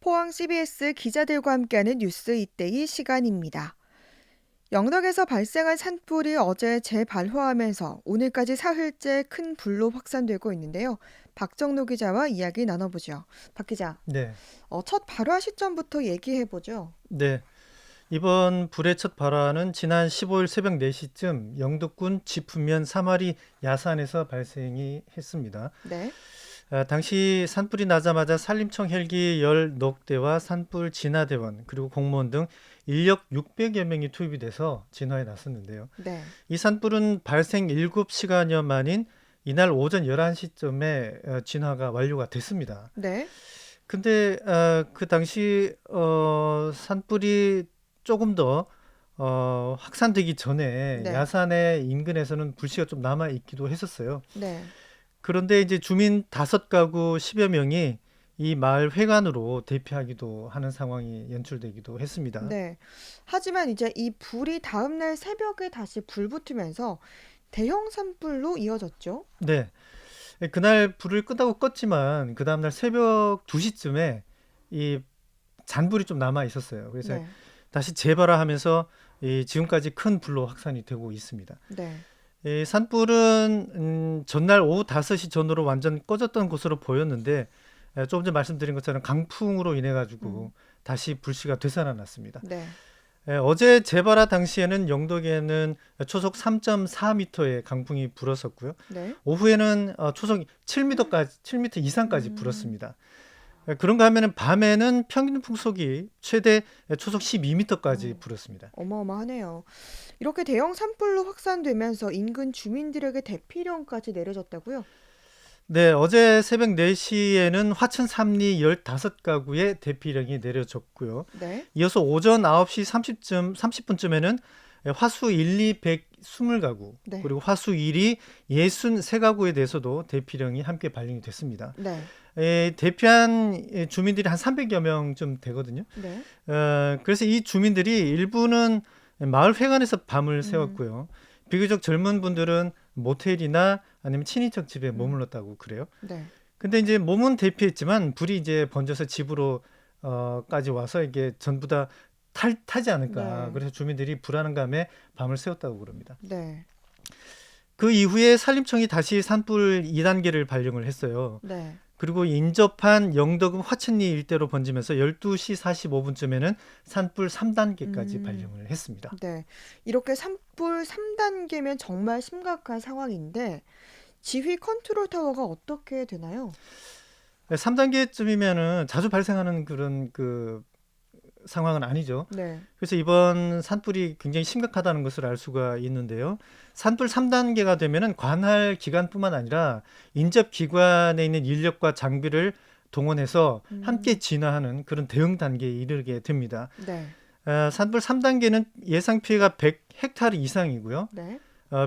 포항 CBS 기자들과 함께하는 뉴스 이때이 시간입니다. 영덕에서 발생한 산불이 어제 재발화하면서 오늘까지 사흘째 큰 불로 확산되고 있는데요. 박정노 기자와 이야기 나눠보죠. 박 기자, 네, 첫 발화 시점부터 얘기해보죠. 네. 이번 불의 첫 발화는 지난 15일 새벽 4시쯤 영덕군 지푸면 사마리 야산에서 발생이 했습니다. 네, 당시 산불이 나자마자 산림청 헬기 10넉대와 산불 진화대원 그리고 공무원 등 인력 600여 명이 투입이 돼서 진화에 나섰는데요. 네, 이 산불은 발생 7시간여 만인 이날 오전 11시쯤에 진화가 완료가 됐습니다. 네, 근데 그 당시 산불이 조금 더 확산되기 전에 네, 야산의 인근에서는 불씨가 좀 남아 있기도 했었어요. 네, 그런데 이제 주민 5가구 10여 명이 이 마을 회관으로 대피하기도 하는 상황이 연출되기도 했습니다. 네. 하지만 이제 이 불이 다음날 새벽에 다시 불붙으면서 대형 산불로 이어졌죠. 네. 그날 불을 끄다고 껐지만 그 다음날 새벽 2시쯤에 이 잔불이 좀 남아 있었어요. 그래서 네, 다시 재발화하면서 이 지금까지 큰 불로 확산이 되고 있습니다. 네, 이 산불은 전날 오후 5시 전후로 완전 꺼졌던 것으로 보였는데 조금 전 말씀드린 것처럼 강풍으로 인해 가지고 음, 다시 불씨가 되살아났습니다. 네, 어제 재발화 당시에는 영덕에는 초속 3.4m의 강풍이 불었었고요. 네. 오후에는 초속 7m까지 7m 이상까지 음. 불었습니다. 그런가 하면은 밤에는 평균 풍속이 최대 초속 12m까지 어. 불었습니다. 어마어마하네요. 이렇게 대형 산불로 확산되면서 인근 주민들에게 대피령까지 내려졌다고요? 네, 어제 새벽 4시에는 화천 삼리 15가구에 대피령이 내려졌고요. 네. 이어서 오전 9시 30분쯤에는 화수 1, 2, 120가구, 네. 그리고 화수 1이 63가구에 대해서도 대피령이 함께 발령이 됐습니다. 네. 대피한 주민들이 한 300여 명쯤 되거든요. 네. 그래서 이 주민들이 일부는 마을 회관에서 밤을 음. 새웠고요. 비교적 젊은 분들은 모텔이나 아니면 친인척 집에 음. 머물렀다고 그래요. 네. 근데 이제 몸은 대피했지만 불이 이제 번져서 집으로 까지 와서 이게 전부 다 타지 않을까. 네. 그래서 주민들이 불안한 감에 밤을 새웠다고 그럽니다. 네. 그 이후에 산림청이 다시 산불 2단계를 발령을 했어요. 네. 그리고 인접한 영덕읍 화천리 일대로 번지면서 12시 45분쯤에는 산불 3단계까지 음. 발령을 했습니다. 네. 이렇게 산불 3단계면 정말 심각한 상황인데 지휘 컨트롤 타워가 어떻게 되나요? 3단계쯤이면은 자주 발생하는 그런 상황은 아니죠. 네. 그래서 이번 산불이 굉장히 심각하다는 것을 알 수가 있는데요. 산불 3단계가 되면은 관할 기관뿐만 아니라 인접 기관에 있는 인력과 장비를 동원해서 함께 음. 진화하는 그런 대응 단계에 이르게 됩니다. 네. 산불 3단계는 예상 피해가 100헥타르 이상이고요. 네.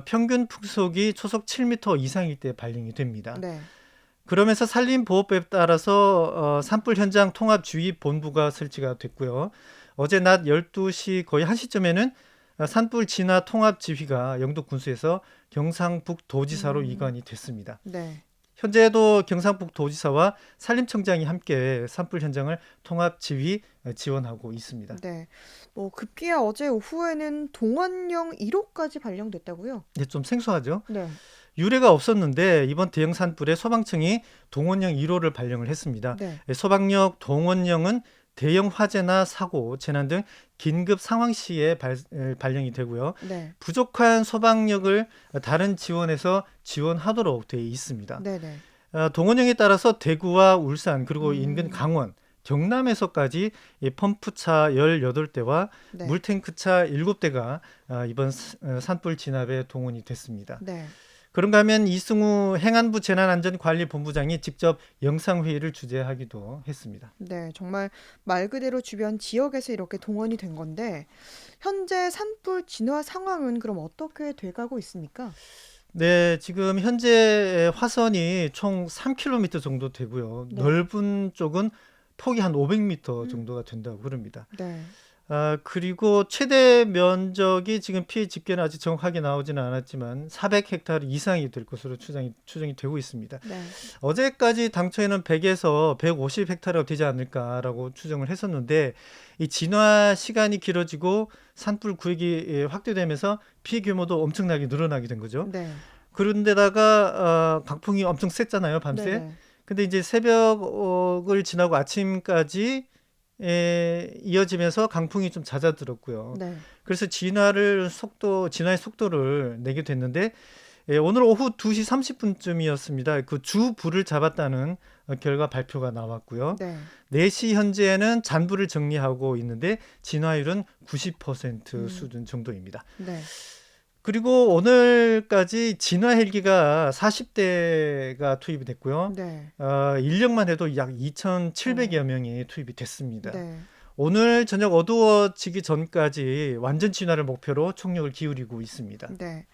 평균 풍속이 초속 7m 이상일 때 발령이 됩니다. 네. 그러면서 산림보호법에 따라서 산불 현장 통합주의본부가 설치가 됐고요. 어제 낮 12시 거의 1시쯤에는 산불 진화 통합지휘가 영도군수에서 경상북도지사로 음. 이관이 됐습니다. 네. 현재도 경상북도지사와 산림청장이 함께 산불 현장을 통합지휘 지원하고 있습니다. 네. 뭐 급기야 어제 오후에는 동원령 1호까지 발령됐다고요? 네, 좀 생소하죠? 네. 유례가 없었는데 이번 대형 산불에 소방청이 동원령 1호를 발령을 했습니다. 네. 소방력 동원령은 대형 화재나 사고, 재난 등 긴급 상황 시에 발령이 되고요. 네. 부족한 소방력을 다른 지원에서 지원하도록 되어 있습니다. 네네. 동원령에 따라서 대구와 울산 그리고 인근 음. 강원, 경남에서까지 이 펌프차 18대와 네. 물탱크차 7대가 이번 산불 진압에 동원이 됐습니다. 네. 그런가 하면 이승우 행안부 재난안전관리본부장이 직접 영상회의를 주재하기도 했습니다. 네. 정말 말 그대로 주변 지역에서 이렇게 동원이 된 건데 현재 산불 진화 상황은 그럼 어떻게 돼가고 있습니까? 네, 지금 현재 화선이 총 3km 정도 되고요. 네. 넓은 쪽은 폭이 한 500m 음. 정도가 된다고 그럽니다. 네. 그리고 최대 면적이 지금 피해 집계는 아직 정확하게 나오지는 않았지만 400헥타르 이상이 될 것으로 추정이 되고 있습니다. 네. 어제까지 당초에는 100에서 150헥타르가 되지 않을까라고 추정을 했었는데 이 진화 시간이 길어지고 산불 구역이 확대되면서 피해 규모도 엄청나게 늘어나게 된 거죠. 네. 그런데다가 강풍이 엄청 셌잖아요, 밤새. 네네. 근데 이제 새벽을 지나고 아침까지 이어지면서 강풍이 좀 잦아들었고요. 네. 그래서 진화의 속도를 내게 됐는데 오늘 오후 2시 30분쯤이었습니다. 그 주 불을 잡았다는 결과 발표가 나왔고요. 네. 4시 현재는 잔불을 정리하고 있는데 진화율은 90% 음. 수준 정도입니다. 네. 그리고 오늘까지 진화 헬기가 40대가 투입이 됐고요. 네. 인력만 해도 약 2,700여 어. 명이 투입이 됐습니다. 네. 오늘 저녁 어두워지기 전까지 완전 진화를 목표로 총력을 기울이고 있습니다. 네.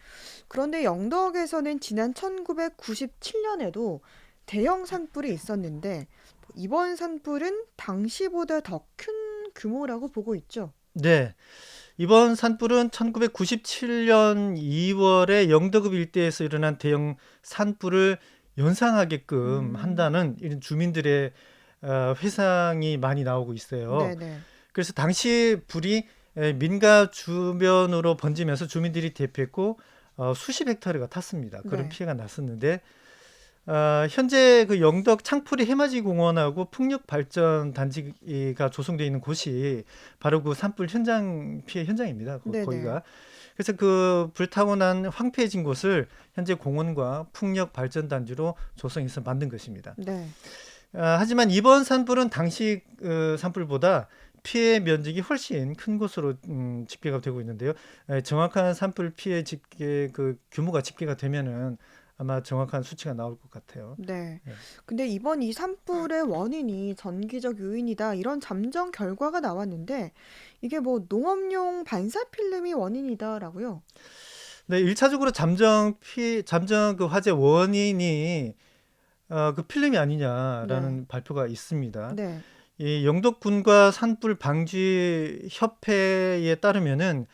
그런데 영덕에서는 지난 1997년에도 대형 산불이 있었는데 이번 산불은 당시보다 더 큰 규모라고 보고 있죠. 네. 이번 산불은 1997년 2월에 영덕읍 일대에서 일어난 대형 산불을 연상하게끔 음. 한다는 이런 주민들의 회상이 많이 나오고 있어요. 네네. 그래서 당시 불이 민가 주변으로 번지면서 주민들이 대피했고 수십 헥타르가 탔습니다. 그런 네. 피해가 났었는데 현재 그 영덕 창풀이 해맞이 공원하고 풍력 발전 단지가 조성되어 있는 곳이 바로 그 산불 피해 현장입니다. 네네. 거기가. 그래서 그 불타고 난 황폐해진 곳을 현재 공원과 풍력 발전 단지로 조성해서 만든 것입니다. 네. 하지만 이번 산불은 당시 산불보다 피해 면적이 훨씬 큰 곳으로 집계가 되고 있는데요. 정확한 산불 피해 집계 그 규모가 집계가 되면은 아마 정확한 수치가 나올 것 같아요. 네. 네. 근데 이번 이 산불의 원인이 전기적 요인이다 이런 잠정 결과가 나왔는데 이게 뭐 농업용 반사 필름이 원인이다라고요. 네, 1차적으로 잠정 그 화재 원인이 그 필름이 네. 아니냐라는 발표가 있습니다. 네. 이 영덕군과 산불 방지 협회에 따르면은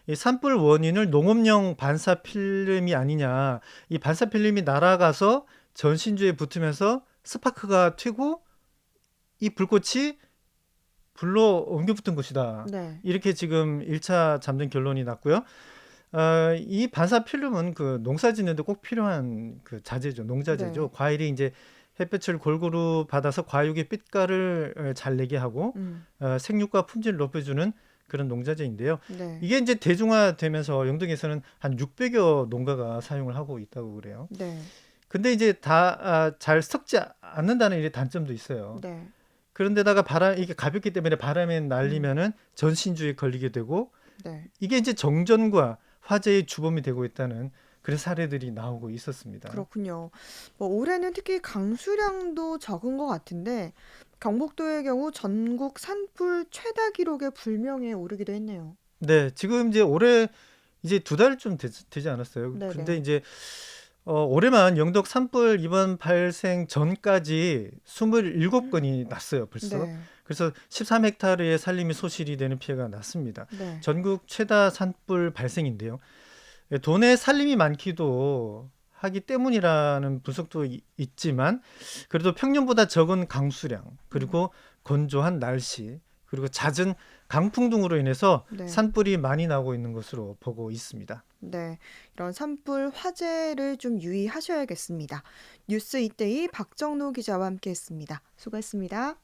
이 산불 원인을 농업용 반사 필름이 아니냐. 이 반사 필름이 날아가서 전신주에 붙으면서 스파크가 튀고 이 불꽃이 불로 옮겨 붙은 것이다. 네. 이렇게 지금 1차 잠정 결론이 났고요. 이 반사 필름은 그 농사 짓는데 꼭 필요한 그 자재죠. 농자재죠. 네. 과일이 이제 햇볕을 골고루 받아서 과육의 빛깔을 잘 내게 하고 음. 생육과 품질을 높여주는 그런 농자재인데요. 네. 이게 이제 대중화되면서 영동에서는 한 600여 농가가 사용을 하고 있다고 그래요. 네. 근데 이제 다 잘 썩지 않는다는 이 단점도 있어요. 네. 그런데다가 이게 가볍기 때문에 바람에 음. 날리면은 전신주에 걸리게 되고 네. 이게 이제 정전과 화재의 주범이 되고 있다는 그런 사례들이 나오고 있었습니다. 그렇군요. 뭐 올해는 특히 강수량도 적은 것 같은데 경북도의 경우 전국 산불 최다 기록에 불명예 오르기도 했네요. 네, 지금 이제 올해 이제 2달쯤 되지 않았어요. 근데 네네. 이제 올해만 영덕 산불 이번 발생 전까지 27건이 났어요, 벌써. 네. 그래서 13헥타르의 산림이 소실이 되는 피해가 났습니다. 네. 전국 최다 산불 발생인데요. 도내 산림이 많기도 하기 때문이라는 분석도 있지만 그래도 평년보다 적은 강수량 음. 그리고 건조한 날씨 그리고 잦은 강풍 등으로 인해서 네. 산불이 많이 나고 있는 것으로 보고 있습니다. 네. 이런 산불 화재를 좀 유의하셔야겠습니다. 뉴스 이데이 박정로 기자와 함께했습니다. 수고했습니다.